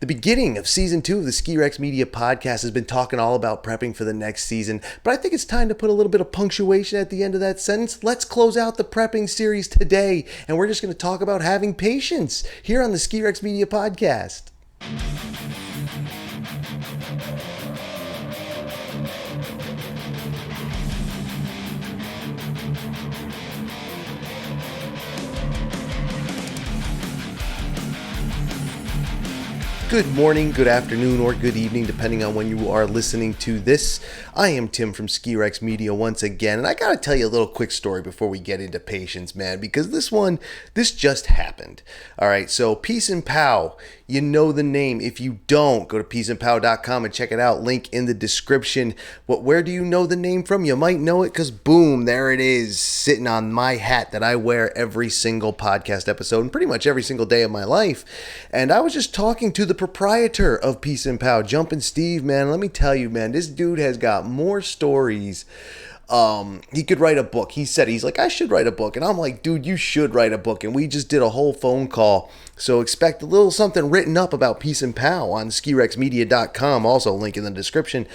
The beginning of season 2 of the Ski Rex Media podcast has been talking all about prepping for the next season, but I think it's time to put a little bit of punctuation at the end of that sentence. Let's close out the prepping series today, and we're just going to talk about having patience here on the Ski Rex Media podcast. Good morning, good afternoon, or good evening, depending on when you are listening to this. I am Tim from Ski Rex Media once again, and I gotta tell you a little quick story before we get into patience, man, because this just happened. All right, so Peace and Pow, you know the name. If you don't, go to peaceandpow.com and check it out. Link in the description. Where do you know the name from? You might know it because boom, there it is, sitting on my hat that I wear every single podcast episode and pretty much every single day of my life. And I was just talking to the proprietor of Peace and Pow, Jumpin' Steve, man. Let me tell you, man, this dude has got more stories. He could write a book. He's like, I should write a book. And I'm like, dude, you should write a book. And we just did a whole phone call. So expect a little something written up about Peace and Pow on skirexmedia.com. Also link in the description.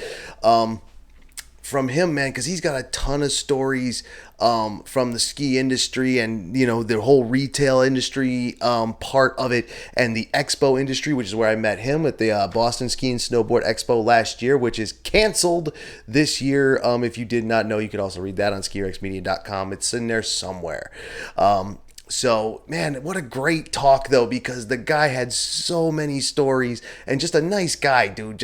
From him, man, because he's got a ton of stories from the ski industry and, you know, the whole retail industry part of it, and the expo industry, which is where I met him at the Boston Ski and Snowboard Expo last year, which is canceled this year. If you did not know, you could also read that on skirexmedia.com. It's in there somewhere. So, man, what a great talk, though, because the guy had so many stories and just a nice guy, dude.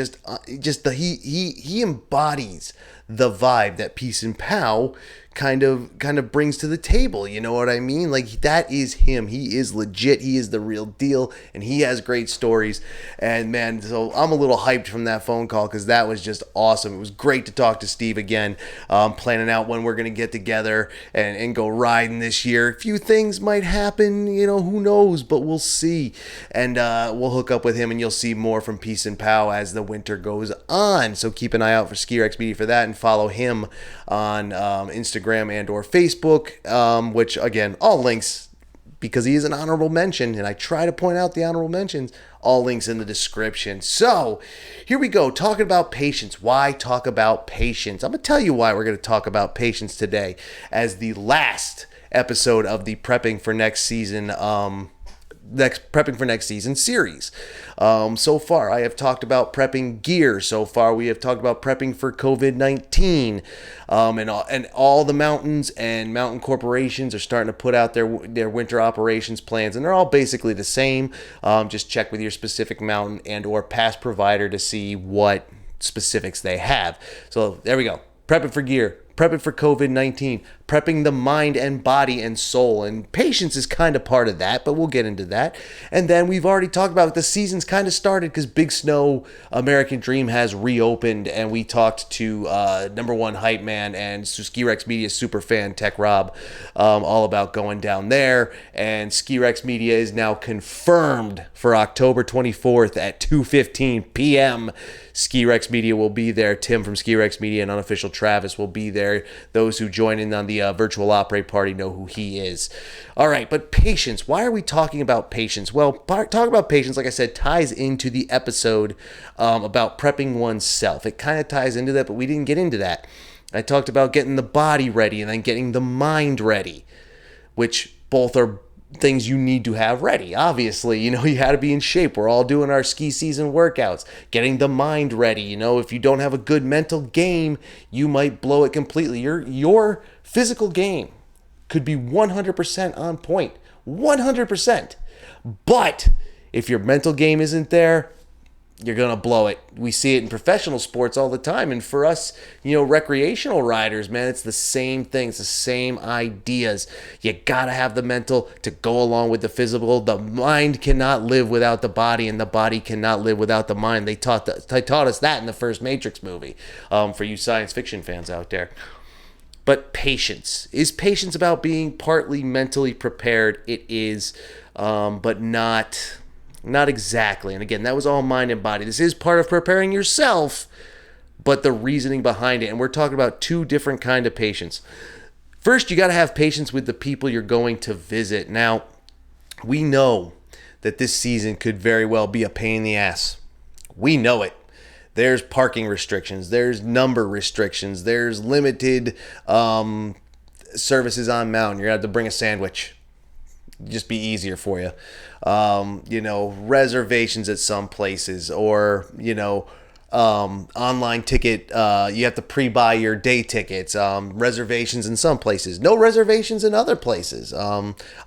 He embodies the vibe that Peace and Pow kind of brings to the table. You know what I mean? Like, that is him. He is legit. He is the real deal, and he has great stories. And man, so I'm a little hyped from that phone call because that was just awesome. It was great to talk to Steve again. Planning out when we're gonna get together and go riding this year. A few things might happen, you know, who knows, but we'll see. And we'll hook up with him, and you'll see more from Peace and Pow as the winter goes on. So keep an eye out for Ski Rex Media for that, and follow him on Instagram and or Facebook, which again, all links, because he is an honorable mention, and I try to point out the honorable mentions, all links in the description. So here we go, talking about patience. Why talk about patience? I'm gonna tell you why we're gonna talk about patience today as the last episode of the Prepping for Next Season series. So far, I have talked about prepping gear. So far, we have talked about prepping for COVID-19, and all the mountains and mountain corporations are starting to put out their winter operations plans, and they're all basically the same. Just check with your specific mountain and or past provider to see what specifics they have. So there we go. Prepping for gear. Prepping for COVID-19, prepping the mind and body and soul, and patience is kind of part of that, but we'll get into that. And then we've already talked about the season's kind of started because Big Snow American Dream has reopened, and we talked to number one hype man and Ski Rex Media super fan Tech Rob all about going down there. And Ski Rex Media is now confirmed for October 24th at 2:15 p.m. Ski Rex Media will be there. Tim from Ski Rex Media and Unofficial Travis will be there. Those who join in on the virtual operate party know who he is. All right, but patience. Why are we talking about patience? Well, talking about patience, like I said, ties into the episode about prepping oneself. It kind of ties into that, but we didn't get into that. I talked about getting the body ready and then getting the mind ready, which both are things you need to have ready. Obviously, you know, you had to be in shape. We're all doing our ski season workouts, getting the mind ready. You know, if you don't have a good mental game, you might blow it completely. Your physical game could be 100% on point, 100%. But if your mental game isn't there, you're going to blow it. We see it in professional sports all the time. And for us, you know, recreational riders, man, it's the same thing. It's the same ideas. You got to have the mental to go along with the physical. The mind cannot live without the body, and the body cannot live without the mind. They taught us that in the first Matrix movie, for you science fiction fans out there. But patience. Is patience about being partly mentally prepared? It is, but not exactly. And again, that was all mind and body. This is part of preparing yourself, but the reasoning behind it. And we're talking about two different kind of patience. First, you got to have patience with the people you're going to visit. Now, we know that this season could very well be a pain in the ass. We know it. There's parking restrictions. There's number restrictions. There's limited services on mountain. You're going to have to bring a sandwich. Just be easier for you. Reservations at some places, or, online ticket. You have to pre-buy your day tickets. Reservations in some places. No reservations in other places.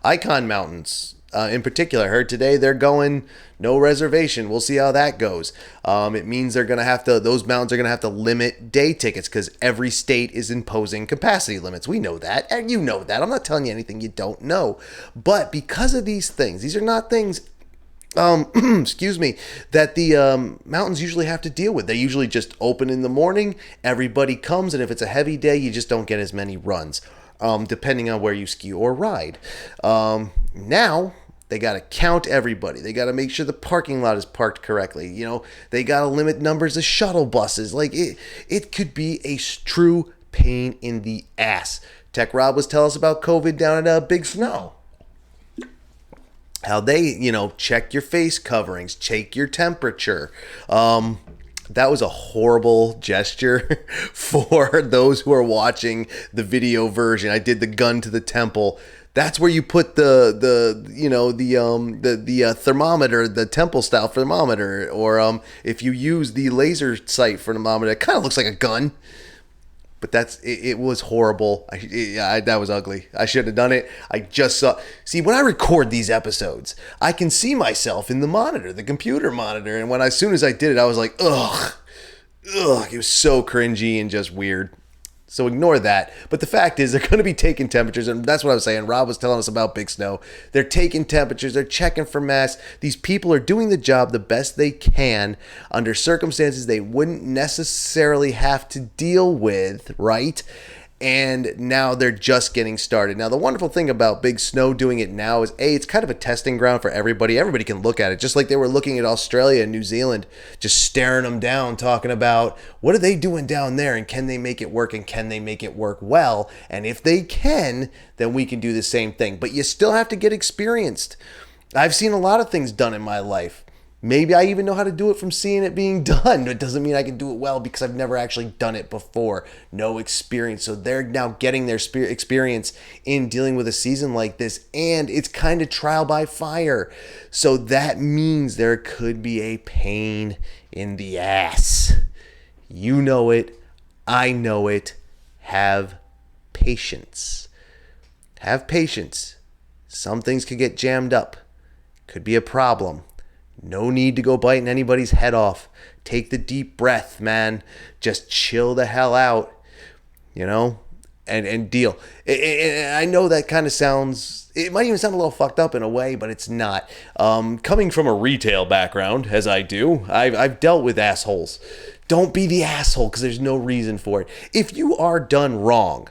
Icon Mountains. In particular, I heard today they're going no reservation. We'll see how that goes. It means those mountains are going to have to limit day tickets because every state is imposing capacity limits. We know that, and you know that. I'm not telling you anything you don't know. But because of these things, these are not things, excuse me, that the mountains usually have to deal with. They usually just open in the morning, everybody comes, and if it's a heavy day, you just don't get as many runs, depending on where you ski or ride. Now, they got to count everybody. They got to make sure the parking lot is parked correctly. They got to limit numbers of shuttle buses. Like, it could be a true pain in the ass. Tech Rob was telling us about COVID down at Big Snow. How they, check your face coverings, check your temperature. That was a horrible gesture for those who are watching the video version. I did the gun to the temple. That's where you put the thermometer, the temple style thermometer, or if you use the laser sight thermometer, it kind of looks like a gun. But it was horrible. That was ugly. I shouldn't have done it. I just saw. See, when I record these episodes, I can see myself in the monitor, the computer monitor, and as soon as I did it, I was like, ugh. It was so cringy and just weird. So ignore that. But the fact is, they're going to be taking temperatures, and that's what I was saying. Rob was telling us about Big Snow. They're taking temperatures. They're checking for masks. These people are doing the job the best they can under circumstances they wouldn't necessarily have to deal with, right? And now they're just getting started. Now, the wonderful thing about Big Snow doing it now is, it's kind of a testing ground for everybody. Everybody can look at it, just like they were looking at Australia and New Zealand, just staring them down, talking about what are they doing down there, and can they make it work, and can they make it work well? And if they can, then we can do the same thing. But you still have to get experienced. I've seen a lot of things done in my life. Maybe I even know how to do it from seeing it being done. It doesn't mean I can do it well because I've never actually done it before. No experience. So they're now getting their experience in dealing with a season like this. And it's kind of trial by fire. So that means there could be a pain in the ass. You know it. I know it. Have patience. Have patience. Some things could get jammed up. Could be a problem. No need to go biting anybody's head off. Take the deep breath, man. Just chill the hell out, and deal. I know that kind of sounds, it might even sound a little fucked up in a way, but it's not. Coming from a retail background, as I do, I've dealt with assholes. Don't be the asshole because there's no reason for it. If you are done wrong,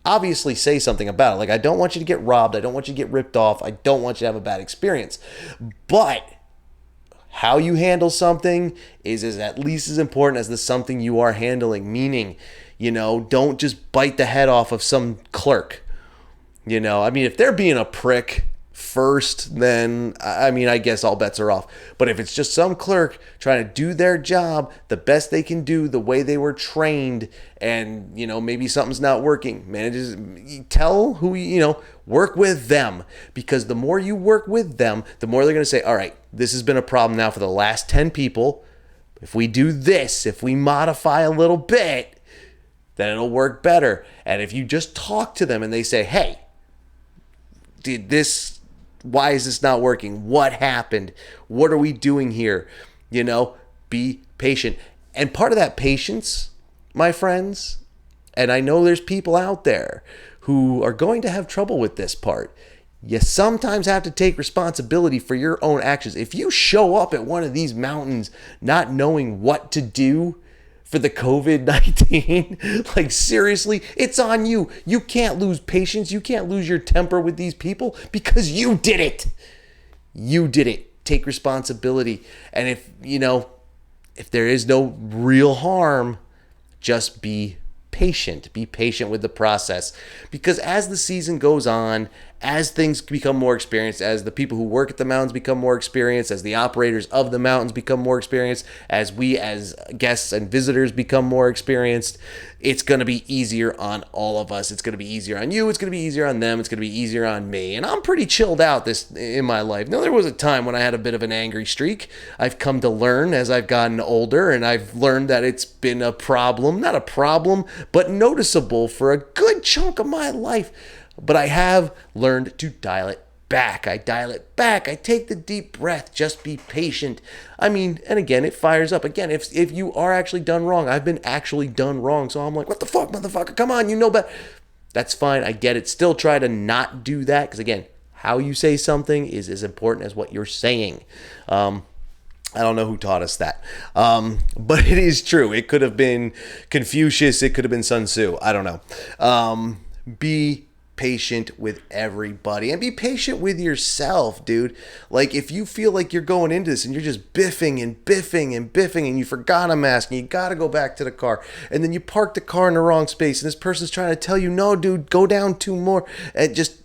obviously say something about it. Like, I don't want you to get robbed. I don't want you to get ripped off. I don't want you to have a bad experience. But how you handle something is at least as important as the something you are handling. Meaning, don't just bite the head off of some clerk. If they're being a prick first, then, I guess all bets are off. But if it's just some clerk trying to do their job the best they can do, the way they were trained, and, maybe something's not working, tell who, work with them. Because the more you work with them, the more they're going to say, all right, this has been a problem now for the last 10 people. If we do this, if we modify a little bit, then it'll work better. And if you just talk to them and they say, hey, why is this not working? What happened? What are we doing here? Be patient. And part of that patience, my friends, and I know there's people out there who are going to have trouble with this part. You sometimes have to take responsibility for your own actions. If you show up at one of these mountains not knowing what to do for the COVID-19, like, seriously, it's on you. You can't lose patience. You can't lose your temper with these people because you did it. You did it. Take responsibility. And if there is no real harm, just be patient. Be patient with the process, because as the season goes on, as things become more experienced, as the people who work at the mountains become more experienced, as the operators of the mountains become more experienced, as we as guests and visitors become more experienced, it's going to be easier on all of us. It's going to be easier on you. It's going to be easier on them. It's going to be easier on me. And I'm pretty chilled out this in my life. Now, there was a time when I had a bit of an angry streak. I've come to learn as I've gotten older, and I've learned that it's been a problem, not a problem, but noticeable for a good chunk of my life. But I have learned to dial it back. I dial it back. I take the deep breath. Just be patient. I mean, and again, it fires up. Again, if you are actually done wrong, I've been actually done wrong. So I'm like, what the fuck, motherfucker? Come on, you know better. That's fine. I get it. Still try to not do that. Because again, how you say something is as important as what you're saying. I don't know who taught us that. But it is true. It could have been Confucius. It could have been Sun Tzu. I don't know. Be patient with everybody and be patient with yourself, dude. Like, if you feel like you're going into this and you're just biffing and you forgot a mask and you got to go back to the car and then you park the car in the wrong space and this person's trying to tell you, no, dude, go down 2 more, and just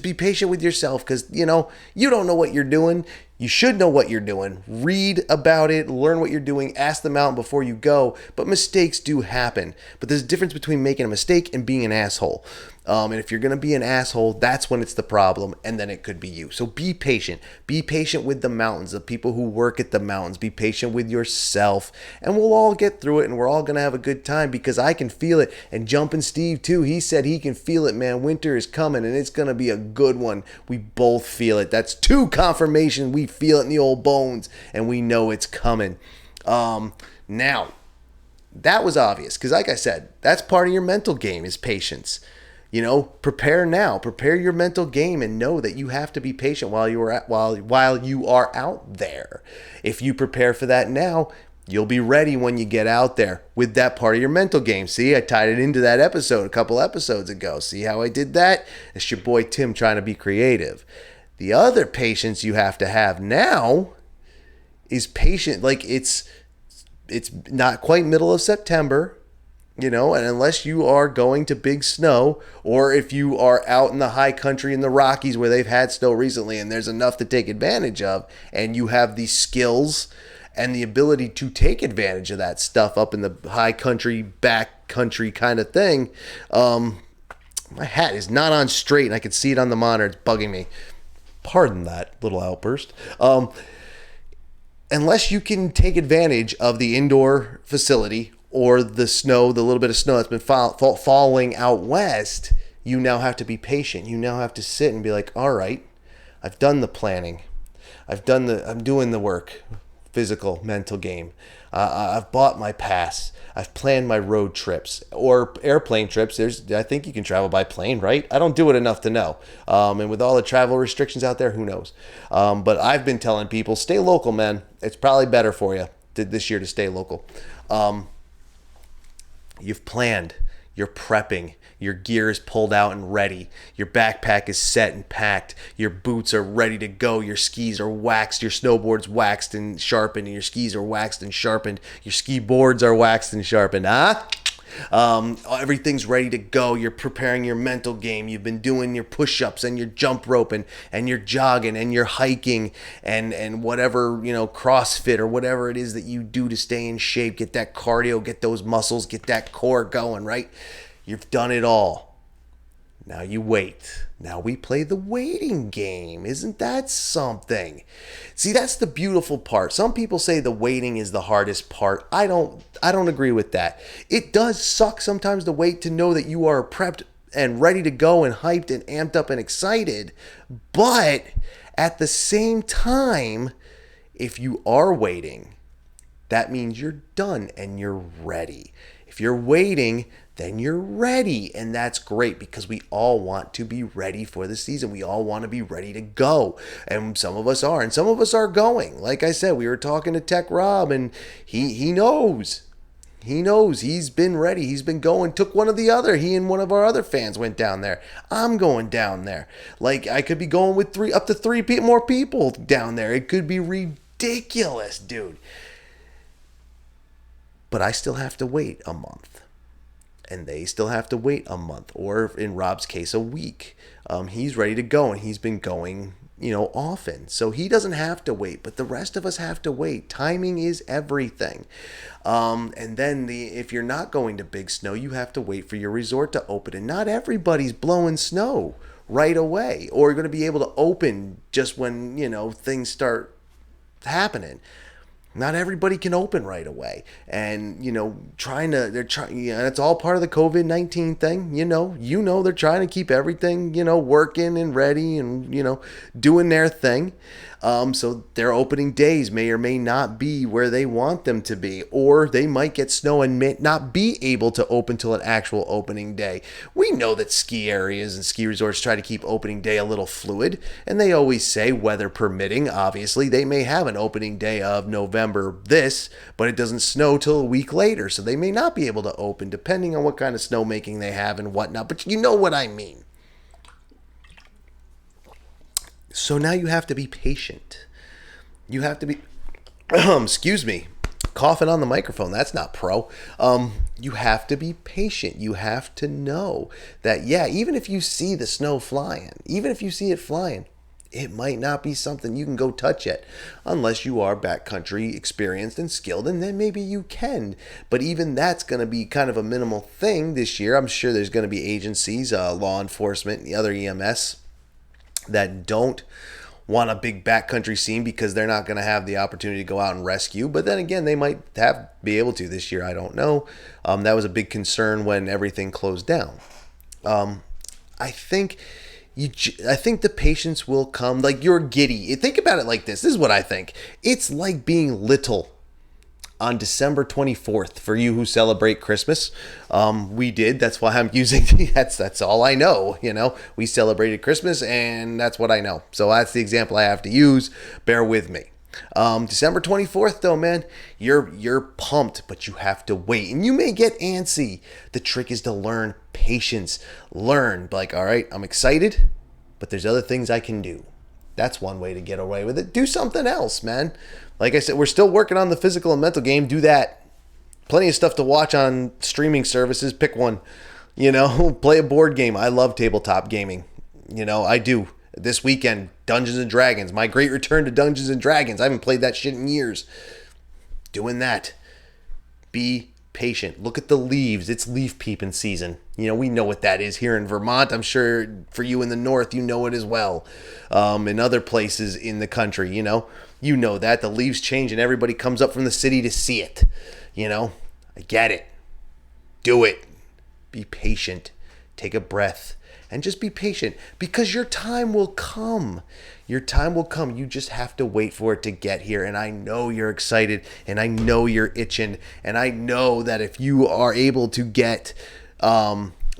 be patient with yourself, because you don't know what you're doing. You should know what you're doing. Read about it, learn what you're doing, ask them out before you go. But mistakes do happen. But there's a difference between making a mistake and being an asshole. And if you're going to be an asshole, that's when it's the problem, and then it could be you. So be patient. Be patient with the mountains, the people who work at the mountains. Be patient with yourself, and we'll all get through it, and we're all going to have a good time, because I can feel it. And Jumpin' Steve, too, he said he can feel it, man. Winter is coming, and it's going to be a good one. We both feel it. That's 2 confirmation. We feel it in the old bones, and we know it's coming. Now, that was obvious, because like I said, that's part of your mental game is patience. Prepare now. Prepare your mental game and know that you have to be patient while you are out there. If you prepare for that now, you'll be ready when you get out there with that part of your mental game. See, I tied it into that episode a couple episodes ago. See how I did that? It's your boy Tim trying to be creative. The other patience you have to have now is patient. Like, it's not quite middle of September. And unless you are going to big snow, or if you are out in the high country in the Rockies where they've had snow recently and there's enough to take advantage of, and you have the skills and the ability to take advantage of that stuff up in the high country, back country kind of thing. My hat is not on straight and I can see it on the monitor. It's bugging me. Pardon that little outburst. Unless you can take advantage of the indoor facility or the snow, the little bit of snow that's been falling out west, you now have to be patient. You now have to sit and be like, all right, I've done the planning. I'm doing the work, physical, mental game. I've bought my pass. I've planned my road trips or airplane trips. I think you can travel by plane, right? I don't do it enough to know. And with all the travel restrictions out there, who knows? But I've been telling people, stay local, man. It's probably better for you this year to stay local. You've planned, you're prepping, your gear is pulled out and ready, your backpack is set and packed, your boots are ready to go, your skis are waxed, your snowboard's waxed and sharpened, and your skis are waxed and sharpened, your ski boards are waxed and sharpened, everything's ready to go. You're preparing your mental game. You've been doing your push-ups and your jump roping and your jogging and your hiking and whatever, CrossFit or whatever it is that you do to stay in shape, get that cardio, get those muscles, get that core going, right? You've done it all. Now you wait. Now we play the waiting game. Isn't that something? See, that's the beautiful part. Some people say the waiting is the hardest part. I don't agree with that. It does suck sometimes to wait, to know that you are prepped and ready to go and hyped and amped up and excited. But at the same time, if you are waiting, that means you're done and you're ready. If you're waiting, then you're ready. And that's great, because we all want to be ready for the season. We all want to be ready to go. And some of us are, and some of us are going. Like I said, we were talking to Tech Rob, and he knows. He knows. He's been ready. He's been going. Took one of the other. He and one of our other fans went down there. I'm going down there. Like, I could be going with up to three more people down there. It could be ridiculous, dude. But I still have to wait a month. and they still have to wait a month, or in Rob's case, a week. He's ready to go, and he's been going, often. So he doesn't have to wait, but the rest of us have to wait. Timing is everything. And then if you're not going to big snow, you have to wait for your resort to open. And not everybody's blowing snow right away, or going to be able to open just when, things start happening. Not everybody can open right away. And, it's all part of the COVID-19 thing. They're trying to keep everything, working and ready and, doing their thing. So their opening days may or may not be where they want them to be, or they might get snow and may not be able to open till an actual opening day. We know that ski areas and ski resorts try to keep opening day a little fluid, and they always say, weather permitting, obviously, they may have an opening day of November this, but it doesn't snow till a week later, so they may not be able to open depending on what kind of snowmaking they have and whatnot, but you know what I mean. So now you have to be patient. You have to be, excuse me, coughing on the microphone. That's not pro. You have to be patient. You have to know that, even if you see the snow flying, even if you see it flying, it might not be something you can go touch yet, unless you are backcountry experienced and skilled, and then maybe you can. But even that's going to be kind of a minimal thing this year. I'm sure there's going to be agencies, law enforcement, and the other EMS that don't want a big backcountry scene because they're not going to have the opportunity to go out and rescue. But then again, they might be able to this year. I don't know. That was a big concern when everything closed down. I think the patience will come. Like, you're giddy. Think about it like this. This is what I think. It's like being little on December 24th for you who celebrate Christmas. We did. That's why I'm using that's all I know. We celebrated Christmas, and that's what I know. So that's the example I have to use. Bear with me. December 24th though, man, you're pumped, but you have to wait, and you may get antsy. The trick is to learn patience. Learn, like, all right, I'm excited, but there's other things I can do. That's one way to get away with it. Do something else, man. Like I said, we're still working on the physical and mental game. Do that. Plenty of stuff to watch on streaming services. Pick one. Play a board game. I love tabletop gaming. I do. This weekend, Dungeons and Dragons. My great return to Dungeons and Dragons. I haven't played that shit in years. Doing that. Be patient. Look at the leaves. It's leaf peeping season. We know what that is here in Vermont. I'm sure for you in the north, you know it as well. In other places in the country, you know that. The leaves change and everybody comes up from the city to see it. I get it. Do it. Be patient. Take a breath. And just be patient, because your time will come. Your time will come. You just have to wait for it to get here. And I know you're excited, and I know you're itching, and I know that if you are able to get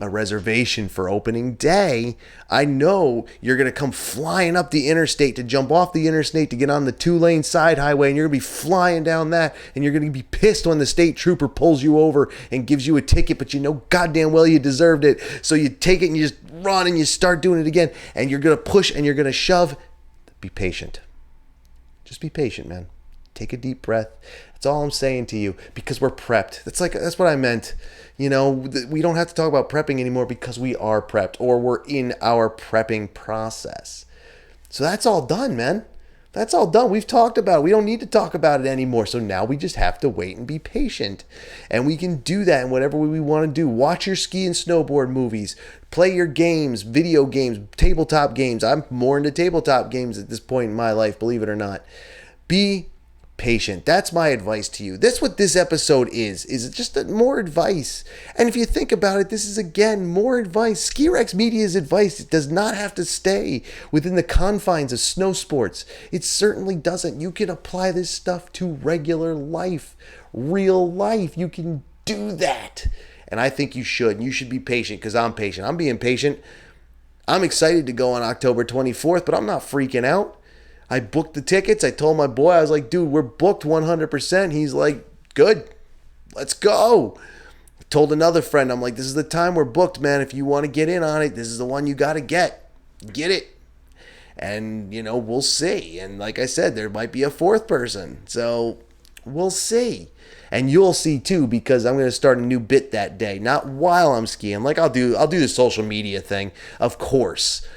a reservation for opening day, I know you're going to come flying up the interstate to jump off the interstate to get on the 2-lane side highway, and you're going to be flying down that, and you're going to be pissed when the state trooper pulls you over and gives you a ticket, but you know goddamn well you deserved it. So you take it and you just run and you start doing it again, and you're going to push and you're going to shove. Be patient. Just be patient, man. Take a deep breath. That's all I'm saying to you, because we're prepped. That's what I meant. We don't have to talk about prepping anymore because we are prepped, or we're in our prepping process. So that's all done, man. That's all done. We've talked about it. We don't need to talk about it anymore. So now we just have to wait and be patient. And we can do that in whatever way we want to do. Watch your ski and snowboard movies. Play your games, video games, tabletop games. I'm more into tabletop games at this point in my life, believe it or not. Be patient. That's my advice to you. That's what this episode is just more advice. And if you think about it, this is again more advice. Ski Rex Media's advice. It does not have to stay within the confines of snow sports. It certainly doesn't. You can apply this stuff to regular life, real life. You can do that. And I think you should. You should be patient, because I'm patient. I'm being patient. I'm excited to go on October 24th, but I'm not freaking out. I booked the tickets. I told my boy, I was like, dude, we're booked 100%. He's like, good, let's go. I told another friend, I'm like, this is the time we're booked, man. If you want to get in on it, this is the one you got to get. Get it. And, we'll see. And like I said, there might be a fourth person. So We'll see. And you'll see too, because I'm going to start a new bit that day. Not while I'm skiing. Like I'll do the social media thing, of course.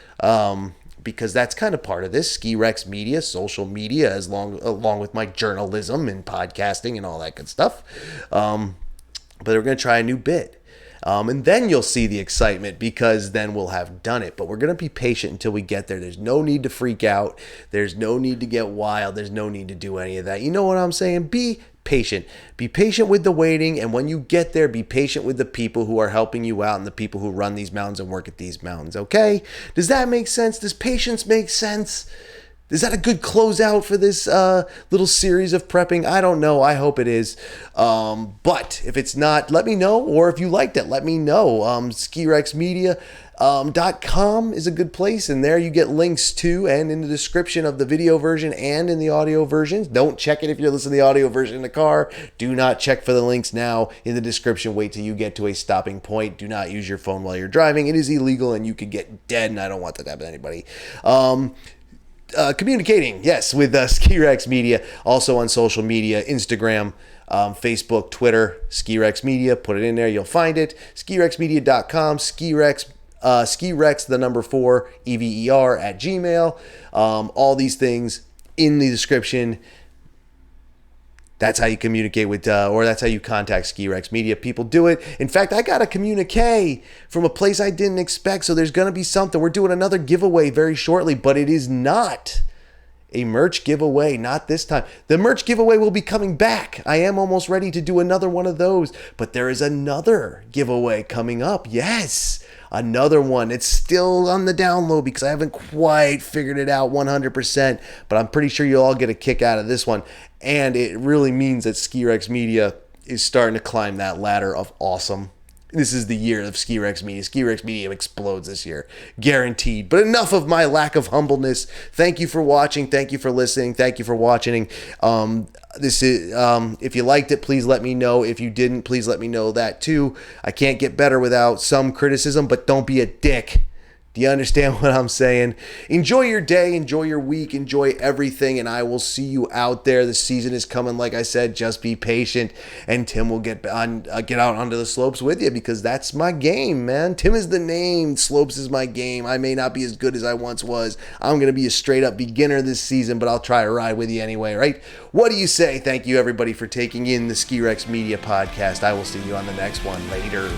Because that's kind of part of this Ski Rex media, social media, along with my journalism and podcasting and all that good stuff. But we're going to try a new bit. And then you'll see the excitement, because then we'll have done it. But we're going to be patient until we get there. There's no need to freak out. There's no need to get wild. There's no need to do any of that. You know what I'm saying? Be patient. Be patient with the waiting. And when you get there, be patient with the people who are helping you out and the people who run these mountains and work at these mountains. Okay? Does that make sense? Does patience make sense? Is that a good closeout for this little series of prepping? I don't know. I hope it is. But if it's not, let me know. Or if you liked it, let me know. SkiRexMedia.com is a good place. And there you get links to, and in the description of the video version and in the audio versions. Don't check it if you're listening to the audio version in the car. Do not check for the links now in the description. Wait till you get to a stopping point. Do not use your phone while you're driving. It is illegal and you could get dead, and I don't want that to happen to anybody. Communicating, yes, with Ski Rex Media, also on social media, Instagram, Facebook, Twitter, Ski Rex Media. Put it in there, you'll find it. SkiRexMedia.com, SkiRex, the number 4, EVER at Gmail. All these things in the description. That's how you communicate with, or that's how you contact Ski Rex Media. People do it. In fact, I got a communique from a place I didn't expect, so there's going to be something. We're doing another giveaway very shortly, but it is not a merch giveaway, not this time. The merch giveaway will be coming back. I am almost ready to do another one of those, but there is another giveaway coming up. Yes, another one. It's still on the down low because I haven't quite figured it out 100%, but I'm pretty sure you'll all get a kick out of this one. And it really means that Ski Rex Media is starting to climb that ladder of awesome. This is the year of Ski Rex Media. Ski Rex Media explodes this year. Guaranteed. But enough of my lack of humbleness. Thank you for watching. Thank you for listening. Thank you for watching. This is if you liked it, please let me know. If you didn't, please let me know that too. I can't get better without some criticism, but don't be a dick. Do you understand what I'm saying? Enjoy your day, enjoy your week, enjoy everything, and I will see you out there. The season is coming, like I said. Just be patient, and Tim will get out onto the slopes with you, because that's my game, man. Tim is the name. Slopes is my game. I may not be as good as I once was. I'm going to be a straight-up beginner this season, but I'll try to ride with you anyway, right? What do you say? Thank you, everybody, for taking in the Ski Rex Media podcast. I will see you on the next one. Later.